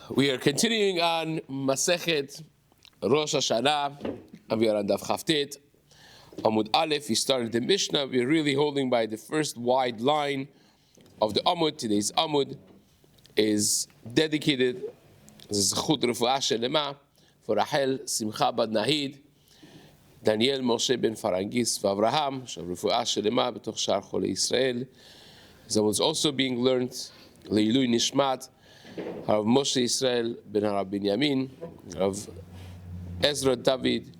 We are continuing on Masechet Rosh Hashanah, and we are on Daf Chavtet, Amud Aleph. We started the Mishnah. We are really holding by the first wide line of the Amud. Today's Amud is dedicated Zechut Refuah Shelema for Rachel Simcha Bad Nahid, Daniel Moshe Ben Farangis Avraham, Refuah Shelema b'toch Shar Cholei Yisrael. This Amud is also being learned Leilui Nishmat Rav Moshe Yisrael ben Rav Binyamin, Rav Ezra David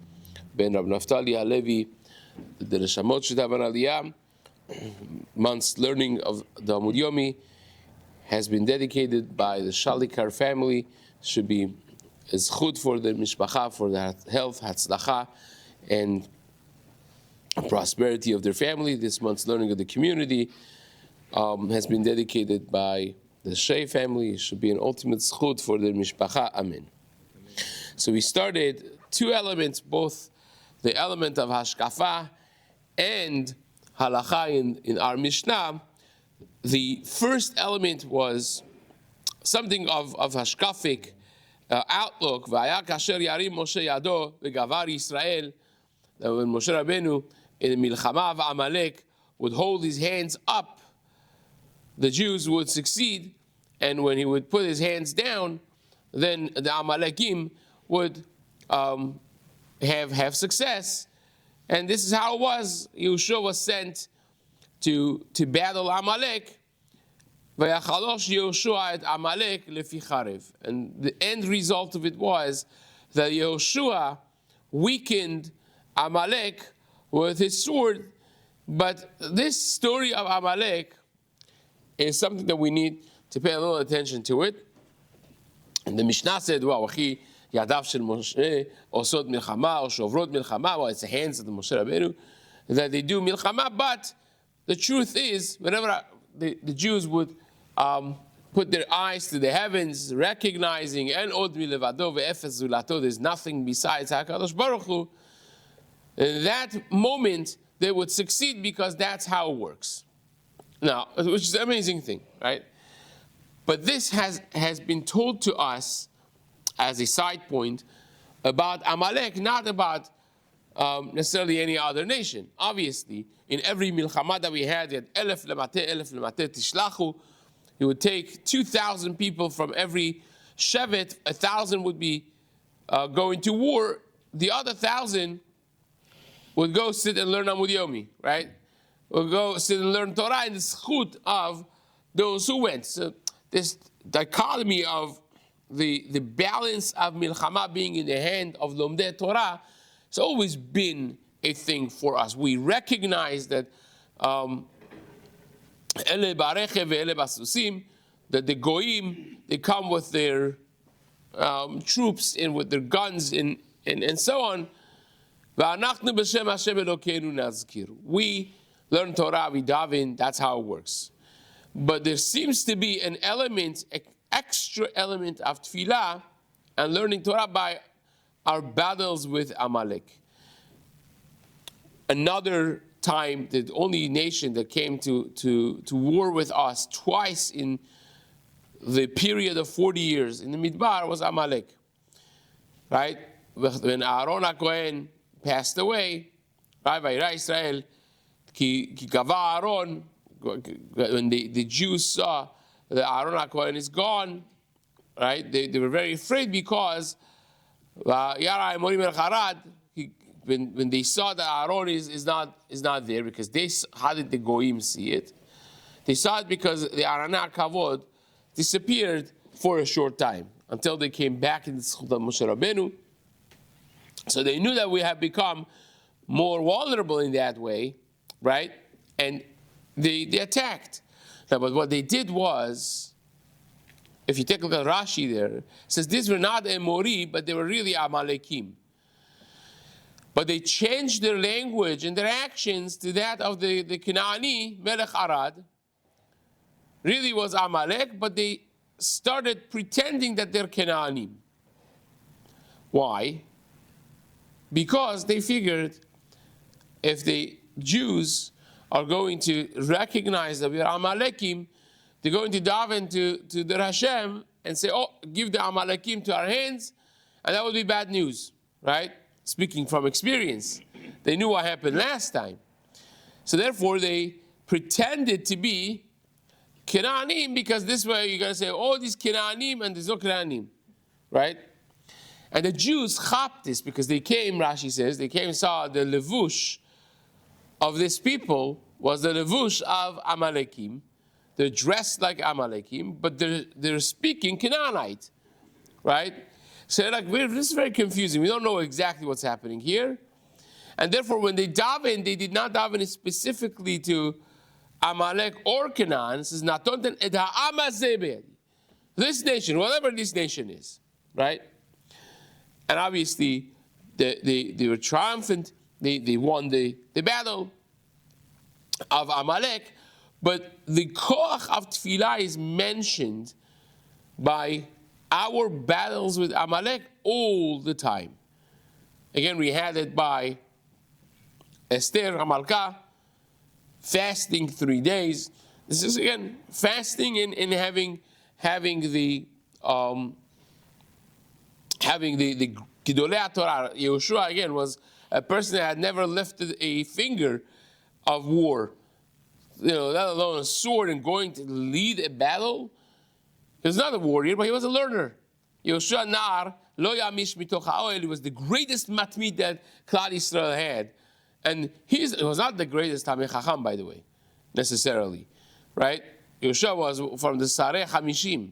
ben Rav Naftali Halevi, the Neshamot Shetavan Aliyah. Month's learning of the Amud Yomi has been dedicated by the Shalikar family. Should be zchut for the mishpacha, for the health, hatzlacha, and prosperity of their family. This month's learning of the community has been dedicated by the Shei family. It should be an ultimate zchut for the mishpacha. Amen. So we started two elements, both the element of hashkafa and halacha in our Mishnah. The first element was something of hashkafic outlook. V'aya kasher yarim Moshe yado v'gavar Yisrael. That when Moshe Rabbeinu in the milchama of Amalek would hold his hands up, the Jews would succeed, and when he would put his hands down, then the Amalekim would have success. And this is how it was. Yehoshua was sent to battle Amalek. Vayachalosh Yehoshua et Amalek lefi charev. And the end result of it was that Yehoshua weakened Amalek with his sword. But this story of Amalek is something that we need to pay a little attention to it. And the Mishnah said, well, yadav shel Moshe osot milchama or shovrot milchama. Well, it's the hands of the Moshe Rabbeinu that they do milchama. But the truth is, whenever the Jews would put their eyes to the heavens, recognizing and od milevado ve'efes zulato, there's nothing besides HaKadosh Baruch Hu, in that moment they would succeed because that's how it works. Now, which is an amazing thing, right? But this has been told to us as a side point about Amalek, not about necessarily any other nation. Obviously, in every milchama that we had elef lemate tishlachu. He would take 2,000 people from every shevet. 1,000 would be going to war. The other 1,000 would go sit and learn Amud Yomi, right? We'll go sit and learn Torah in the zchut of those who went. So this dichotomy of the balance of milchama being in the hand of Lomdei Torah has always been a thing for us. We recognize that that the goyim, they come with their troops and with their guns and so on. We learn Torah, we daven, that's how it works. But there seems to be an element, an extra element of tefillah and learning Torah by our battles with Amalek. Another time, the only nation that came to war with us twice in the period of 40 years in the Midbar was Amalek. Right? When Aaron HaKohen passed away, Rabbi Yisraeli, Ki gava Aaron, when the Jews saw that Aaron HaKohen is gone, right? They were very afraid because when they saw that Aaron is not there, because how did the goyim see it? They saw it because the Arana Kavod disappeared for a short time until they came back in the zchut of Moshe Rabbeinu. So they knew that we have become more vulnerable in that way, right? And they attacked. Now, but what they did was, if you take a look at Rashi there, it says these were not Emori, but they were really Amalekim. But they changed their language and their actions to that of the Kanaani, Melech Arad. Really was Amalek, but they started pretending that they're Canaanim. Why? Because they figured if the Jews are going to recognize that we are Amalekim, they're going to daven to their Hashem, and say, oh, give the Amalekim to our hands, and that would be bad news, right? Speaking from experience. They knew what happened last time. So therefore, they pretended to be Canaanim, because this way you're going to say, oh, these Canaanim, and there's no Canaanim, right? And the Jews chapped this, because they came, Rashi says, they came and saw the levush of this people was the levush of Amalekim. They're dressed like Amalekim, but they're speaking Canaanite, right? So they're like, this is very confusing. We don't know exactly what's happening here. And therefore, when they daven, they did not daven specifically to Amalek or Canaan. This is Natonten et ha'amazeh. This nation, whatever this nation is, right? And obviously, they were triumphant. They won the battle of Amalek. But the koach of tefillah is mentioned by our battles with Amalek all the time. Again, we had it by Esther Hamalka, fasting 3 days. This is again fasting and having the Gidolei Torah. Yehoshua again was a person that had never lifted a finger of war, let alone a sword, and going to lead a battle. He was not a warrior, but he was a learner. Yehoshua Nar lo yamish mitoch ha'oel was the greatest matmid that Klal Yisrael had. And he was not the greatest Tamei Chacham, by the way, necessarily, right? Yehoshua was from the Sareh Hamishim.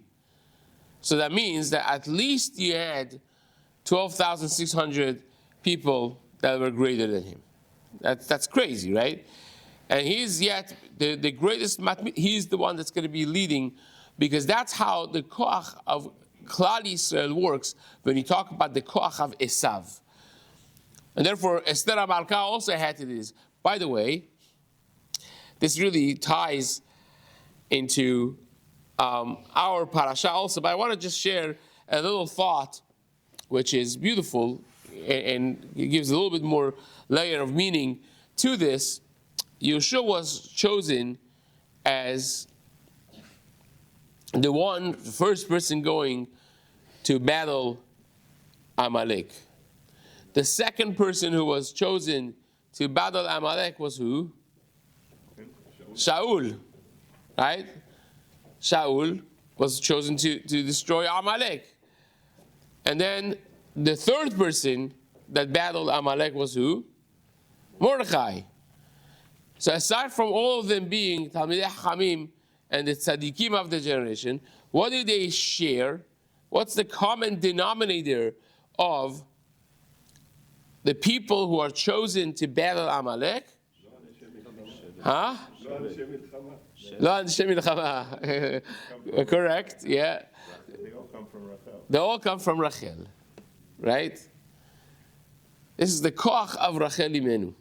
So that means that at least you had 12,600 people that were greater than him. That's crazy, right? And he's yet the greatest matmid. He's the one that's going to be leading, because that's how the koach of Klal Yisrael works when you talk about the koach of Esav. And therefore, Esther HaMalka also had to do this. By the way, this really ties into our parasha also, but I want to just share a little thought, which is beautiful, and it gives a little bit more layer of meaning to this. Yehoshua was chosen as the first person going to battle Amalek. The second person who was chosen to battle Amalek was who? Shaul, right? Shaul was chosen to destroy Amalek. And then the third person that battled Amalek was who? Mordechai. So aside from all of them being Talmidei Chachamim and the tzaddikim of the generation, what do they share? What's the common denominator of the people who are chosen to battle Amalek? Huh? Lo anshe milchama. Correct, yeah. They all come from Rachel. They all come from Rachel, right? This is the koach of Rachel Imenu.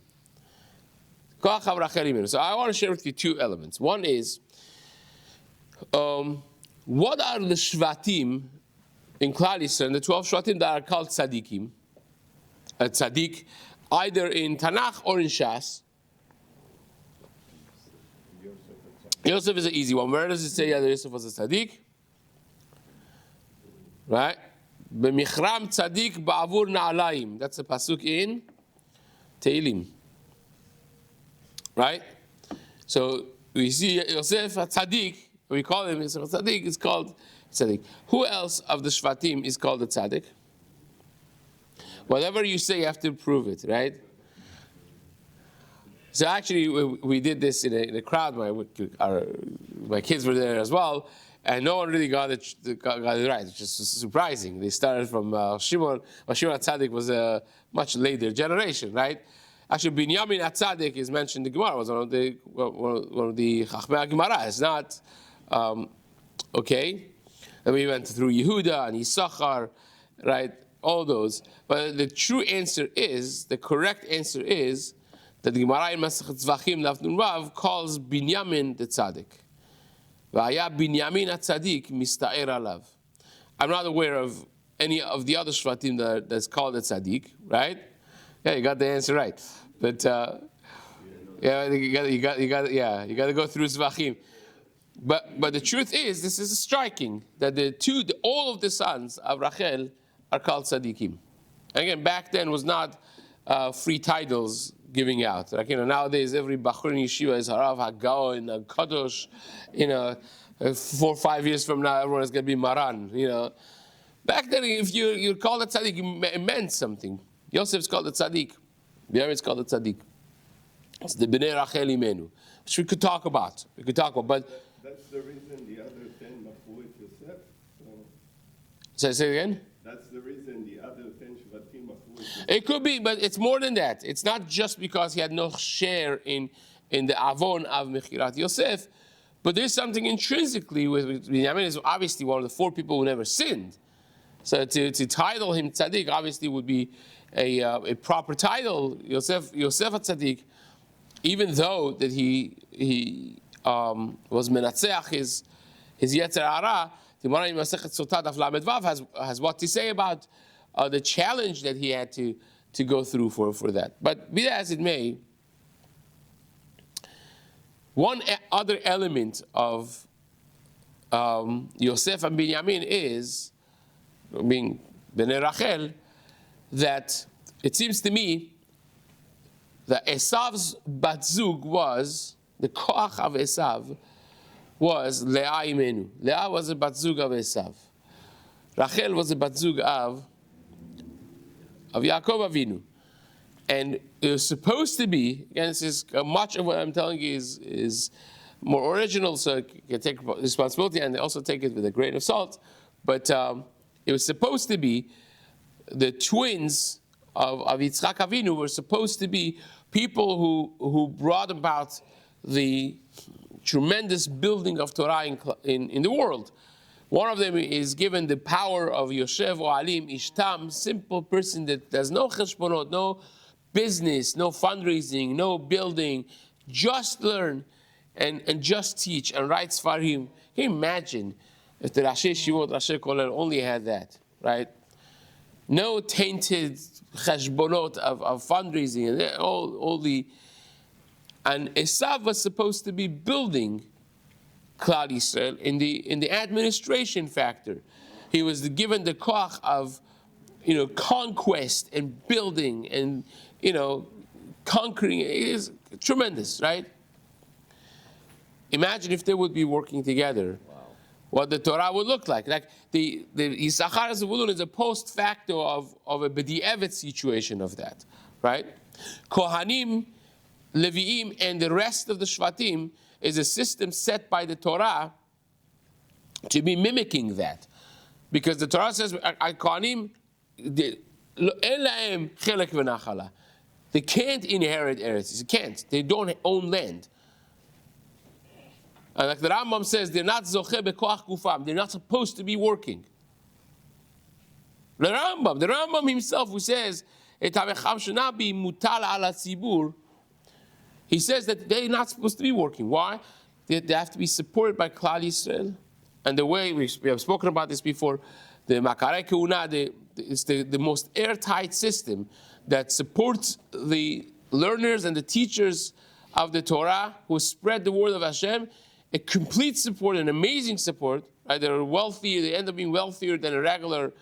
Koach of Rachel Imenu. So I want to share with you two elements. One is, what are the shvatim in Klal Yisrael, the 12 shvatim that are called tzaddikim? A tzaddik, either in Tanakh or in Shas. Yosef is an easy one. Where does it say that Yosef was a tzaddik? Right? B'michram tzaddik ba'avur na'alayim. That's a pasuk in Tehillim. Right? So we see Yosef a tzaddik. We call him Yosef a tzaddik. It's called tzaddik. Who else of the shvatim is called a tzaddik? Whatever you say, you have to prove it, right? So actually, we did this in a crowd. My kids were there as well, and no one really got it right. It's just surprising. They started from Shimon. Well, Shimon HaTzadik was a much later generation, right? Actually, Binyamin HaTzadik is mentioned in the Gemara. Was one of the Chachmei Gemara. It's not okay. And we went through Yehuda and Yisachar, right? All those. But the true answer is, the correct answer is, that the Gemara in Masechet Zvachim Daf Nun Vav calls Binyamin the Tzaddik. V'aya Binyamin HaTzadik mista'er alav. I'm not aware of any of the other shvatim that's called a tzaddik, right? Yeah, you got the answer right. But you got to go through Zvachim. But the truth is, this is striking, that all of the sons of Rachel are called tzaddikim. And again, back then was not free titles giving out. Like, nowadays every bachur in yeshiva is harav, hagaon, a kadosh. 4 or 5 years from now, everyone is going to be maran. Back then, if you called a tzaddik, it meant something. Yosef's called a tzaddik. Binyamin's called a tzaddik. It's the bnei Rachel imenu, which we could talk about. But That's the reason the other 10 machu it Yosef. say it again. That's the reason the other 10 shvatim machu it Yosef. It could be, but it's more than that. It's not just because he had no share in the avon of Mechirat Yosef, but there's something intrinsically with Binyamin. Is obviously one of the 4 people who never sinned. So to title him tzaddik obviously would be a proper title, Yosef tzaddik, even though that he was menatzeach his yetzer hara. The Gemara in Masechet Sotah Daf Lamed Vav has what to say about the challenge that he had to go through for that. But be that as it may, one other element of Yosef and Binyamin is, being Bnei Rachel, that it seems to me that Esav's batzug was, the koach of Esav was Leah imenu. Leah was a batzug of Esav. Rachel was a batzug of Yaakov Avinu. And it was supposed to be, again, this is much of what I'm telling you is more original, so you can take responsibility and also take it with a grain of salt. But it was supposed to be the twins of Yitzchak Avinu were supposed to be people who brought about the tremendous building of Torah in the world. One of them is given the power of Yoshev Ohalim Ishtam, simple person that does no cheshbonot, no business, no fundraising, no building, just learn and just teach and write Sfarim. Can you imagine if the Rashi Shivot, Rashi Kolel only had that, right? No tainted cheshbonot of fundraising and all the. And Esav was supposed to be building Klal Yisrael in the administration factor. He was given the koach of conquest and building and conquering. It is tremendous, right? Imagine if they would be working together. Wow. What the Torah would look like. Like the Yisachar Zevulun is a post facto of a b'di'evet situation of that, right? Kohanim, Leviim, and the rest of the Shvatim is a system set by the Torah to be mimicking that. Because the Torah says, Kohanim, they can't inherit Eretz. They can't. They don't own land. And like the Rambam says, they're not zoche bekoach gufam. They're not supposed to be working. The Rambam himself, who says, he says that they're not supposed to be working. Why? They have to be supported by Klal Yisrael. And the way we have spoken about this before, the Makarei Keuna is the most airtight system that supports the learners and the teachers of the Torah who spread the word of Hashem. A complete support, an amazing support. Right? They're wealthy. They end up being wealthier than a regular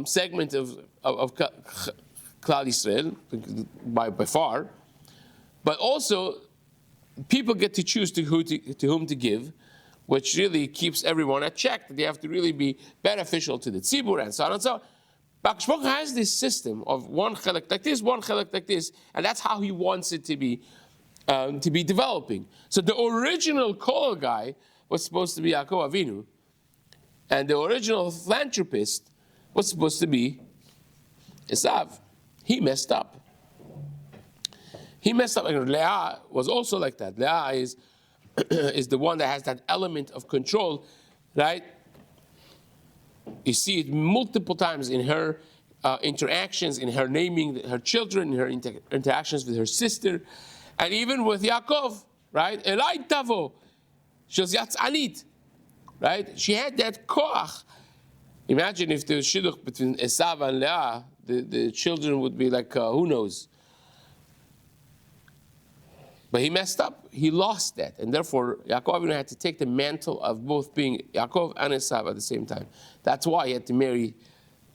segment of Klal Yisrael by far. But also, people get to choose to whom to give, which really keeps everyone at check. They have to really be beneficial to the tzibur and so on and so on. Baruch Shlomo has this system of one chelek like this, one chelek like this, and that's how he wants it to be developing. So the original Kol guy was supposed to be Yaakov Avinu, and the original philanthropist was supposed to be Esav. He messed up. And Leah was also like that. Leah is the one that has that element of control, right? You see it multiple times in her interactions, in her naming her children, in her interactions with her sister, and even with Yaakov, right? Elai tavo, she was yatzanit, right? She had that koach. Imagine if there was shidduch between Esav and Leah, the children would be like, who knows? But he messed up. He lost that. And therefore, Yaakov Avinu had to take the mantle of both being Yaakov and Esav at the same time. That's why he had to marry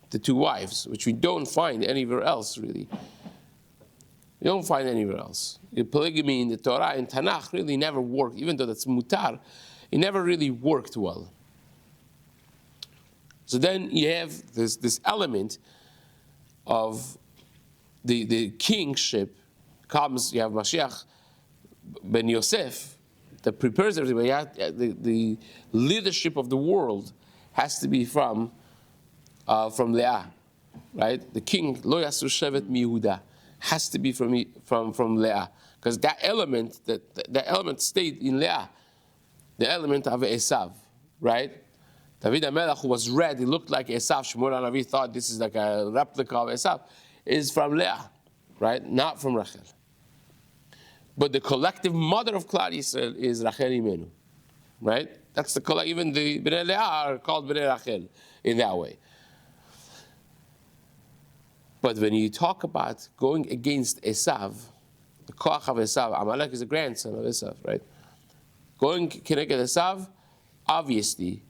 the two wives, which we don't find anywhere else, really. You don't find anywhere else. The polygamy in the Torah and Tanakh really never worked, even though that's mutar, it never really worked well. So then you have this element of the kingship comes, you have Mashiach ben Yosef that prepares everybody. The leadership of the world has to be from Leah, right? The king, Lo Yasur Shevet mi Yehuda, has to be from Leah, because that element stayed in Leah, the element of Esav, right? David HaMelech, who was red, he looked like Esav. Shmuel HaNavi thought this is like a replica of Esav, is from Leah, right? Not from Rachel. But the collective mother of Klal Yisrael is Rachel Imenu, right? That's the even the Bnei Leah are called Bnei Rachel in that way. But when you talk about going against Esav, the koach of Esav, Amalek is a grandson of Esav, right? Going kineged Esav, obviously,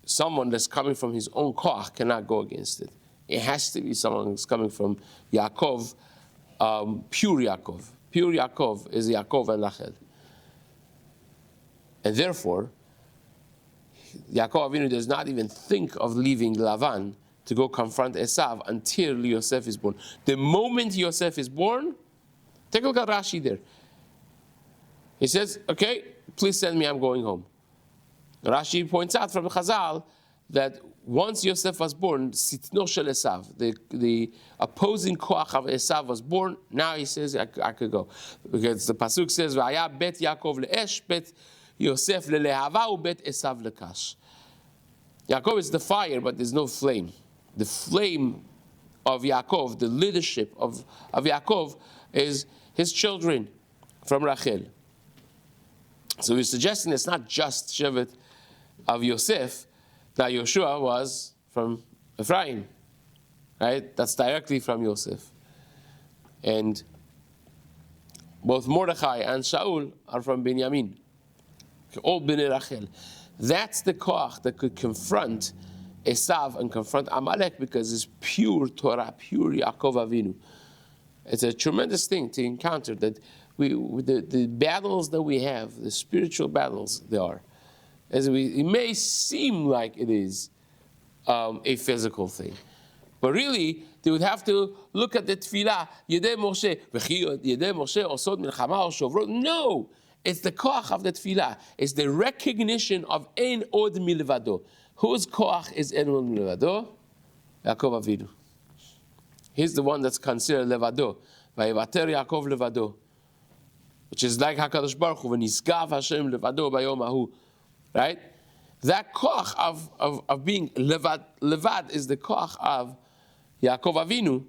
someone that's coming from his own koach cannot go against it. It has to be someone who's coming from Yaakov, pure Yaakov. Pure Yaakov is Yaakov and Rachel. And therefore, Yaakov Avinu does not even think of leaving Lavan to go confront Esav until Yosef is born. The moment Yosef is born, take a look at Rashi there. He says, okay, please send me, I'm going home. Rashi points out from Chazal that once Yosef was born, Sitno Shel Esav, the opposing koach of Esav was born, now he says, I could go. Because the Pasuk says, V'aya bet Yaakov le'esh, bet Yosef le'lehava, ubet Esav lekash. Yaakov is the fire, but there's no flame. The flame of Yaakov, the leadership of Yaakov, is his children from Rachel. So we're suggesting it's not just Shevet of Yosef, that Yoshua was from Ephraim, right? That's directly from Yosef. And both Mordechai and Shaul are from Binyamin, all Bnei Rachel. That's the koach that could confront Esav and confront Amalek, because it's pure Torah, pure Yaakov Avinu. It's a tremendous thing to encounter that the battles that we have, the spiritual battles they are, it may seem like it is a physical thing, but really they would have to look at the tefillah. Yedei Moshe, Yedei Moshe osod milchama or shovrot. No, it's the koach of the tefillah. It's the recognition of ein od milvado. Whose koach is ein od milvado? Yaakov Avinu. He's the one that's considered levado. Vayevater Yaakov levado, which is like HaKadosh Baruch Hu, when Yisgav Hashem levado bayom hahu. Right? That koach of being levad is the koach of Yaakov Avinu.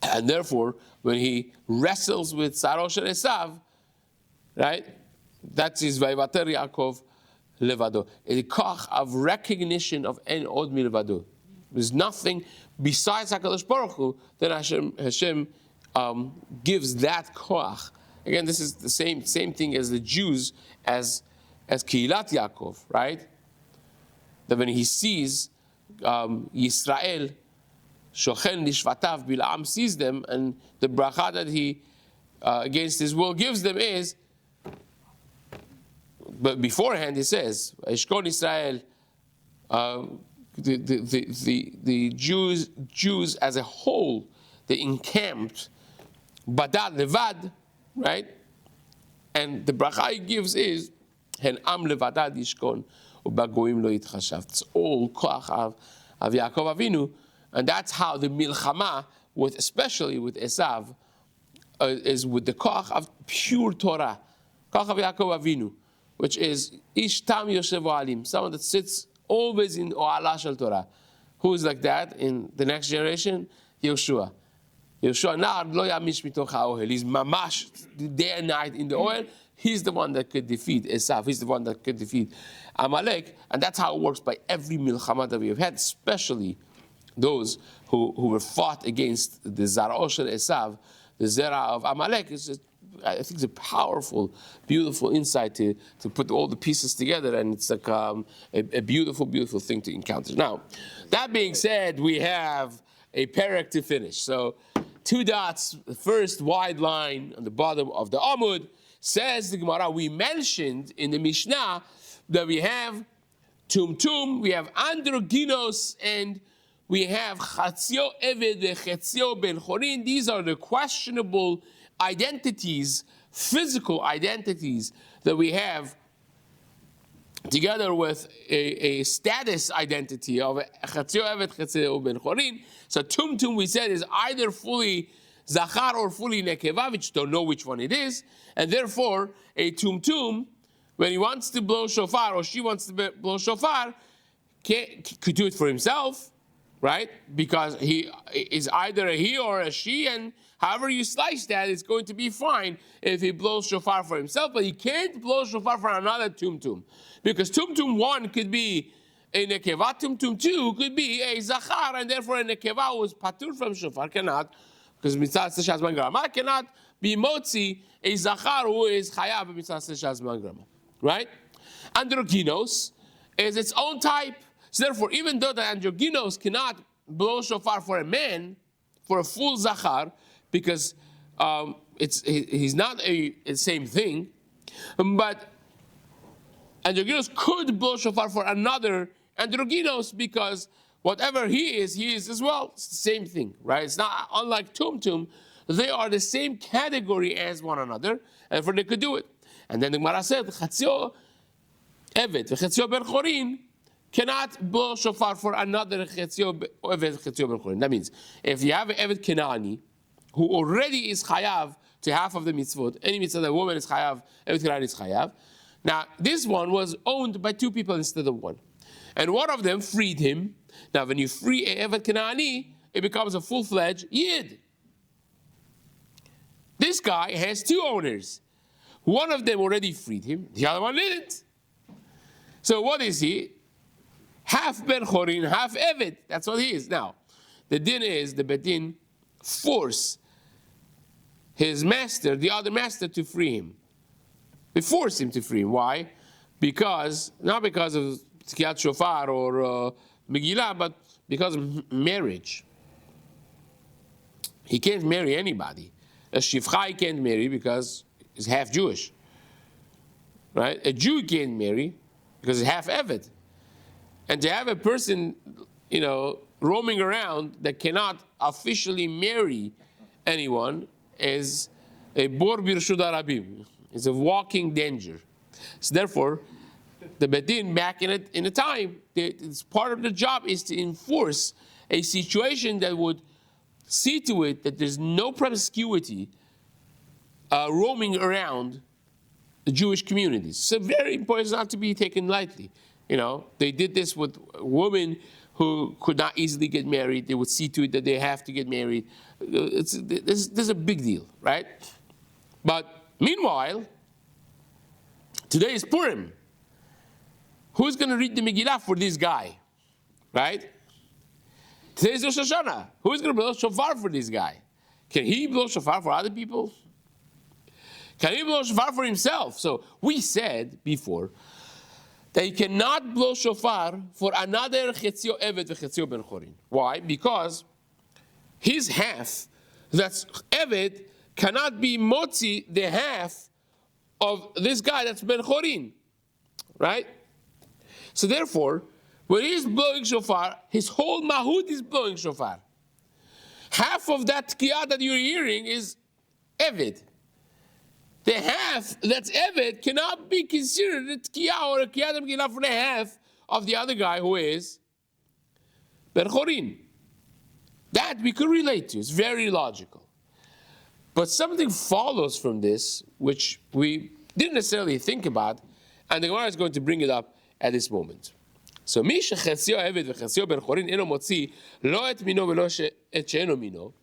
And therefore, when he wrestles with Saro Shel Esav, right? That is Vayevater Yaakov levado. A koach of recognition of en od milvado. There's nothing besides HaKadosh Baruch Hu that Hashem gives that koach. Again, this is the same thing as the Jews, as Kehilat Yaakov, right? That when he sees Yisrael, Shochen Lishvatav, Bilaam sees them, and the bracha that he, against his will, gives them is, but beforehand he says, Eshkon Israel, the Jews as a whole, they encamped, Badad Levad, right? And the bracha he gives is, Hen am levadad yishkon ubagoim lo yitchashav. It's all koach of Yaakov Avinu, and that's how the milchama, especially with Esav, is with the koach of pure Torah, koach of Yaakov Avinu, which is ish tam yoshev oalim, someone that sits always in oala shel Torah. Who is like that in the next generation? Yoshua. Yoshua nar lo yamish mitoch haohel. He's mamash day and night in the oil. He's the one that could defeat Esav. He's the one that could defeat Amalek. And that's how it works by every milchama that we have had, especially those who were fought against the Zara'o Shel Esav, the Zera of Amalek. It's just I think it's a powerful, beautiful insight to put all the pieces together, and it's like a beautiful, beautiful thing to encounter. Now, that being said, we have a parak to finish. So, 2 dots, the first wide line on the bottom of the Amud, says the Gemara, we mentioned in the Mishnah that we have tumtum, we have androgynos, and we have chatzio eved vechatzio ben chorin. These are the questionable identities, physical identities that we have, together with a status identity of chatzio eved chatzio ben chorin. So tumtum, we said, is either fully zachar or fully nekeva, which don't know which one it is, and therefore a tumtum, when he wants to blow shofar or she wants to blow shofar, could do it for himself, right? Because he is either a he or a she, and however you slice that, it's going to be fine if he blows shofar for himself, but he can't blow shofar for another tumtum. Because tumtum 1 could be a nekeva, tumtum 2 could be a zachar, and therefore a nekeva was patur from shofar, cannot, because mitzvah shazman grama, cannot be motzi a zachar who is chayav mitzvah shazman grama, right? Androgynos is its own type. So therefore, even though the androgynos cannot blow shofar for a man, for a full zachar, because he's not a same thing, but androgynos could blow shofar for another androgynos, because whatever he is as well. It's the same thing, right? It's not unlike tumtum. They are the same category as one another, and therefore they could do it. And then the Gemara said, chatzio evet v'chatzio ben chorin cannot blow shofar for another chetzio evet chetzio ben chorin. That means if you have an evet Kenani who already is chayav to half of the mitzvot, any mitzvah that woman is chayav, evet Kenani is chayav. Now this one was owned by 2 people instead of 1, and one of them freed him. Now when you free a evet Kenani, it becomes a full-fledged yid. This guy has 2 owners. One of them already freed him, the other one didn't. So what is he? Half ben chorin, half evet. That's what he is. Now, the din is the bedin force his master, the other master, to free him. They force him to free him. Why? Because, not because of tkiyat shofar or Megillah, but because of marriage. He can't marry anybody. A shivcha can't marry because he's half Jewish. Right? A Jew can't marry because he's half evet. And to have a person, roaming around that cannot officially marry anyone is a bor birshud arabim. It's a walking danger. So therefore, the bedin back in a time, it's part of the job is to enforce a situation that would see to it that there's no promiscuity roaming around the Jewish communities. So very important, it's not to be taken lightly. They did this with women who could not easily get married. They would see to it that they have to get married. This is a big deal, right? But meanwhile, today is Purim. Who's going to read the Megillah for this guy, right? Today is Rosh Hashanah. Who's going to blow shofar for this guy? Can he blow shofar for other people? Can he blow shofar for himself? So we said before that he cannot blow shofar for another chetzio evet v'chetzio ben chorin. Why? Because his half, that's evet, cannot be motzi the half of this guy that's ben chorin, right? So therefore, when he's blowing shofar, his whole mahut is blowing shofar. Half of that tkiyah that you're hearing is evet. The half that's evet cannot be considered a tkiyah or a tkiyah Megillah for the half of the other guy who is ben chorin. That we could relate to. It's very logical. But something follows from this, which we didn't necessarily think about, and the Gemara is going to bring it up at this moment. So, mi shechetzio evet v'chetzio ben chorin eno motzi lo et mino v'lo et she'eno mino.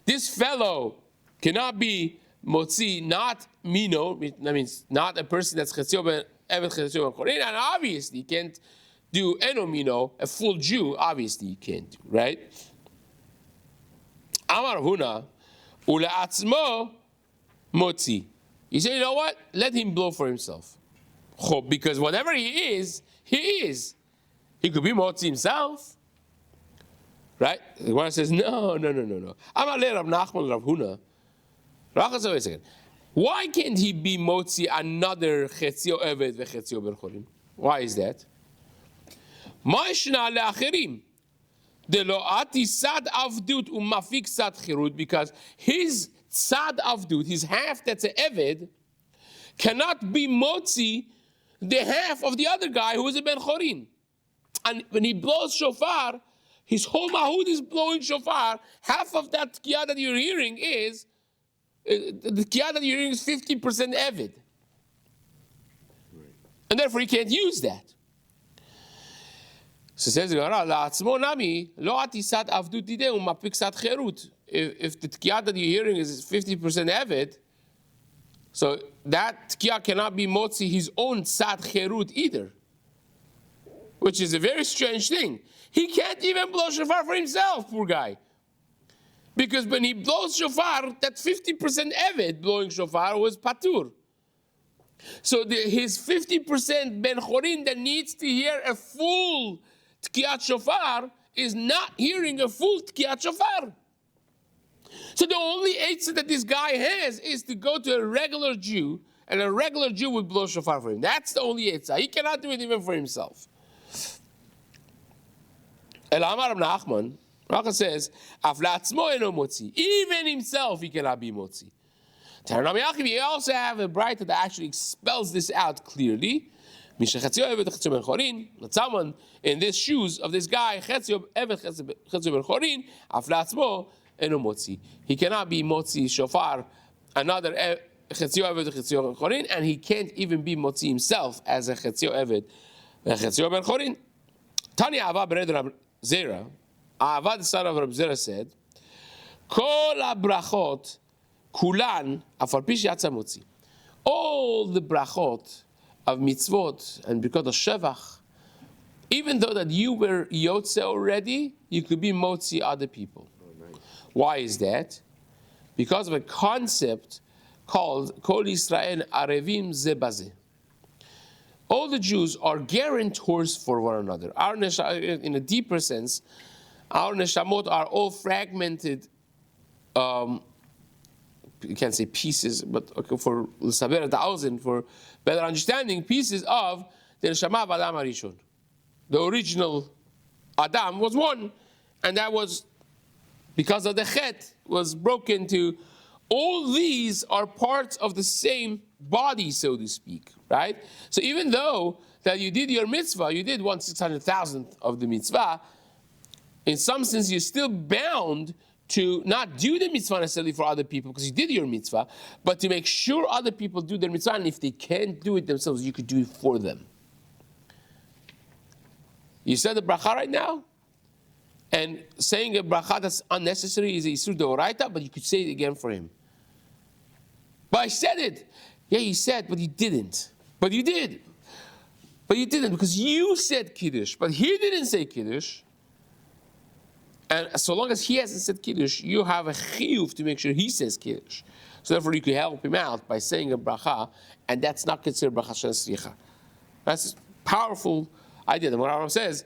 This fellow cannot be motzi, not mino, that means not a person that's chetzio ben evet chetzio ben chorin, and obviously can't do eno mino, a full Jew, obviously you can't do, right? Amar Huna, ule'atzmo motzi. You say, you know what? Let him blow for himself. Because whatever he is, he is. He could be motzi himself. Right? The Gemara says, no. Amalei Rav Nachman Rav Huna. Wait a second. Why can't he be motzi another chetzio eved vechetzio ben chorin? Why is that? Ma'ishna le'acherim. Delo'ati sad avdut umafik sad chirut. Because his sad avdut, his half that's an eved, cannot be motzi the half of the other guy who is a ben chorin. And when he blows shofar, his whole mahud is blowing shofar. Half of that tkiyah that you're hearing is, the tkiyah that you're hearing is 50% eved. And therefore he can't use that. So says the Gemara, la'atzmo nami, lo atisat avdut dideh umapik sat cherut. If the tkiyah that you're hearing is 50% eved, so that tkiyah cannot be motzi his own sat cherut either. Which is a very strange thing. He can't even blow shofar for himself, poor guy. Because when he blows shofar, that 50% eved blowing shofar was patur. So his 50% ben chorin that needs to hear a full tkiyat shofar is not hearing a full tkiyat shofar. So the only eitzah that this guy has is to go to a regular Jew, and a regular Jew would blow shofar for him. That's the only eitzah. He cannot do it even for himself. El Amar Nachman, Rachel says, Aflatzmo eno motzi. Even himself he cannot be motzi. We also have a brighter that actually spells this out clearly. That someone in these shoes of this guy, he cannot be motzi shofar, another and he can't even be motzi himself as a chetzio eved ben chorin. Tanya Ava Bered Rab Zera, Ava the son of Rab Zera said, Kol habrachot kulan afal pi sheyatza motzi. All the brachot of mitzvot and because of shevach, even though that you were yotze already, you could be motzi other people. Why is that? Because of a concept called Kol Yisrael Arevim Ze Bazeh. All the Jews are guarantors for one another. In a deeper sense, our neshamot are all fragmented. You can't say pieces, but okay, for l'saber 1,000, for better understanding, pieces of the neshama of Adam Harishon. The original Adam was one, and that was because of the chet was broken to. All these are parts of the same body, so to speak, right? So even though that you did your mitzvah, you did 1/600,000th of the mitzvah, in some sense you're still bound to not do the mitzvah necessarily for other people because you did your mitzvah, but to make sure other people do their mitzvah, and if they can't do it themselves, you could do it for them. You said the bracha right now, and saying a bracha that's unnecessary is a yisur deoraita, but you could say it again for him. But I said it. Yeah, you said, but you didn't. But you did. But you didn't because you said Kiddush, but he didn't say Kiddush. And so long as he hasn't said Kiddush, you have a chiyuv to make sure he says Kiddush. So therefore you can help him out by saying a bracha, and that's not considered bracha shel sricha. That's a powerful idea. The Gemara says,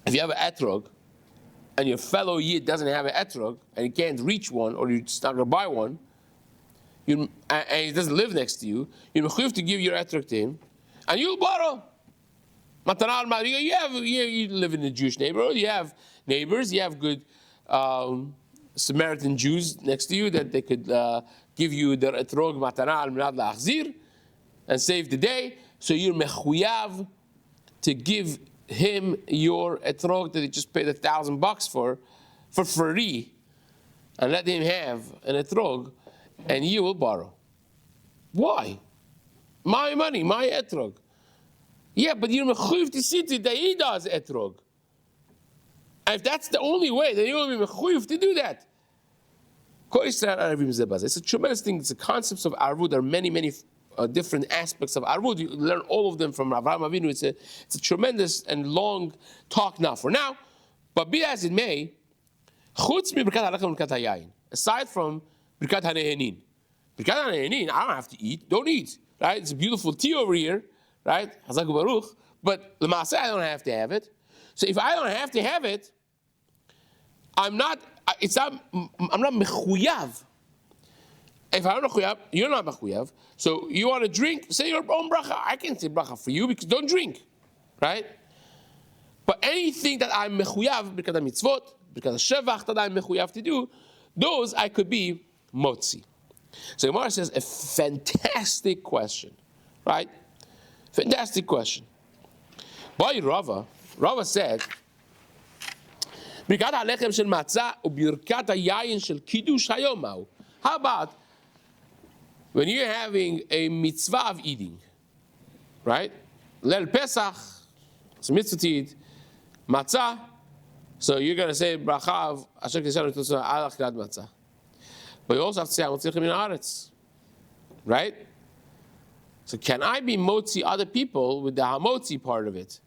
if you have an etrog, and your fellow yid doesn't have an etrog, and he can't reach one, or you're just not going to buy one, and he doesn't live next to you, you're mechuyev to give your etrog to him, and you'll borrow. You live in a Jewish neighborhood, you have neighbors, you have good Samaritan Jews next to you that they could give you their etrog matana al minad la'achzir and save the day. So you're mechuyev to give him your etrog that he just paid $1,000 for free, and let him have an etrog, and you will borrow. Why? My money, my etrog. Yeah, but you're mechuyev to see to that he does etrog. And if that's the only way, then you will be mechuyev to do that. It's a tremendous thing. It's the concepts of arvud. There are many, many different aspects of arvud. You learn all of them from Avraham Avinu. It's a tremendous and long talk now for now. But be as it may, aside from Birkat HaNehenin, Birkat Hane'enin, I don't have to eat. Don't eat, right? It's a beautiful tea over here, right? Hazak Baruch. But l'maaseh, I don't have to have it. So if I don't have to have it, I'm not mechuyav. If I'm not mechuyav, you're not mechuyav. So you want to drink, say your own bracha. I can't say bracha for you because don't drink, right? But anything that I'm mechuyav, because of mitzvot, because of shevach that I'm mechuyav to do, those I could be motzi. So Gemara says a fantastic question, right? Fantastic question. By Rava said, Birkat halechem shel matzah u'birkat hayayin shel kiddush hayom ma'u. How about when you're having a mitzvah of eating, right? Leil Pesach, it's a mitzvah to eat, matzah, so you're going to say bracha of Asher Kishanu Tutzah al achilat matzah. But you also have to say Hamotzichem min haaretz, right? So can I be motzi other people with the hamotzi part of it?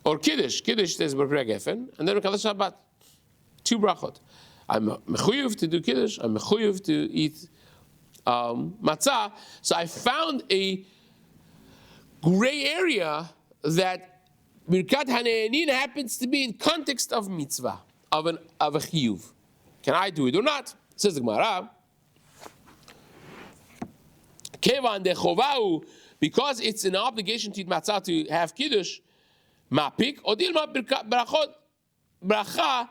Or Kiddush. Kiddush says B'rei Gefen, and then Mekadosh Shabbat. 2 brachot. I'm mechuyuv to do Kiddush, I'm mechuyuv to eat matzah. So I found a gray area that Birkat Hane'enin happens to be in context of mitzvah, of a chiyuv. Can I do it or not? Says the Gemara, Kevan de chovahu, because it's an obligation to eat matzah to have Kiddush, mapik, or dilma brachot, bracha,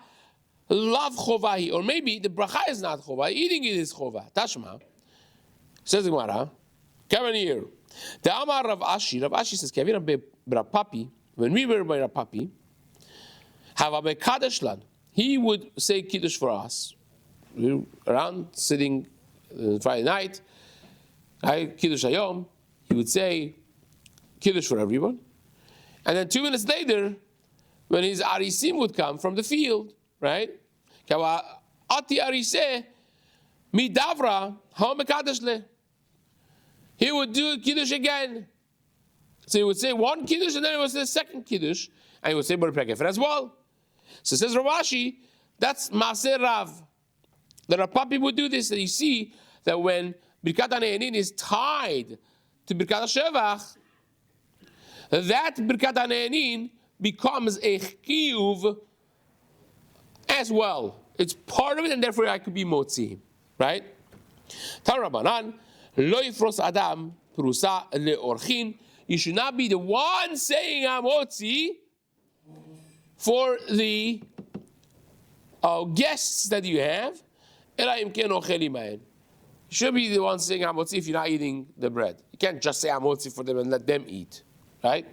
love chovahi. Or maybe the bracha is not chovahi, eating it is chovah. Tashma. Says the Gemara, Kevan here. The Amar Rav Ashi says, Kevin Rav Papi, when we were by Rav Papi, have a Kadesh lan. He would say Kiddush for us. We were around sitting Friday night, Kiddush Hayom, he would say Kiddush for everyone. And then 2 minutes later, when his Arisim would come from the field, right? Ati Ariseh, mi davra, ha mekadesh le. He would do Kiddush again. So he would say 1 Kiddush, and then it was the 2nd Kiddush, and he would say B'rei Gefen as well. So says Rav Ashi, that's Maaseh Rav. The Rav Papi would do this, and you see that when Birkat Hane'enin is tied to Birkat HaShevach, that Birkat Hane'enin becomes a chiyuv as well. It's part of it, and therefore I could be motzi, right? Tan Rabbanan, lo yifros adam prusa leorchin. You should not be the one saying I'm motzi for the guests that you have. You should be the one saying hamotzi if you're not eating the bread. You can't just say hamotzi for them and let them eat, right?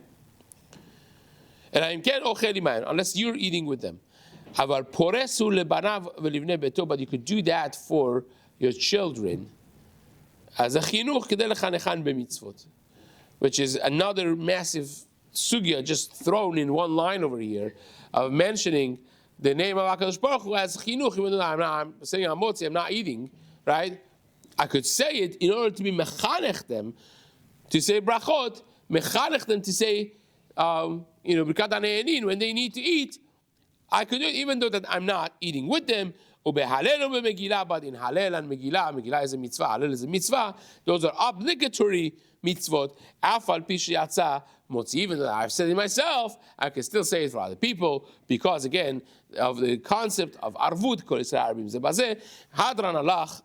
Unless you're eating with them. But you could do that for your children as a chinuch kedei lechanechan b'mitzvot, which is another massive sugya just thrown in one line over here of mentioning the name of HaKadosh Baruch Hu as chinuch, even though I'm saying hamotzi, I'm not eating, right? I could say it in order to be mechanech them, to say brachot, mechanech them to say, Birkat Hane'enin, when they need to eat, I could do it even though that I'm not eating with them. But in Halel and Megillah is a mitzvah, Halel is a mitzvah, those are obligatory mitzvot. Even though I've said it myself, I can still say it for other people, because again, of the concept of arvut, kol Yisrael arbim ze bazeh, hadran alach,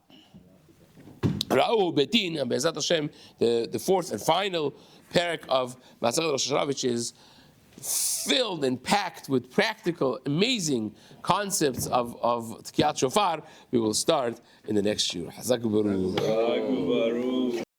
ra'u betin, and Be'ezrat Hashem, the 4th and final parak of Masechet Rosh Hashanah, which is filled and packed with practical, amazing concepts of Tkiyat Shofar. We will start in the next shiur. Hazak Baruch.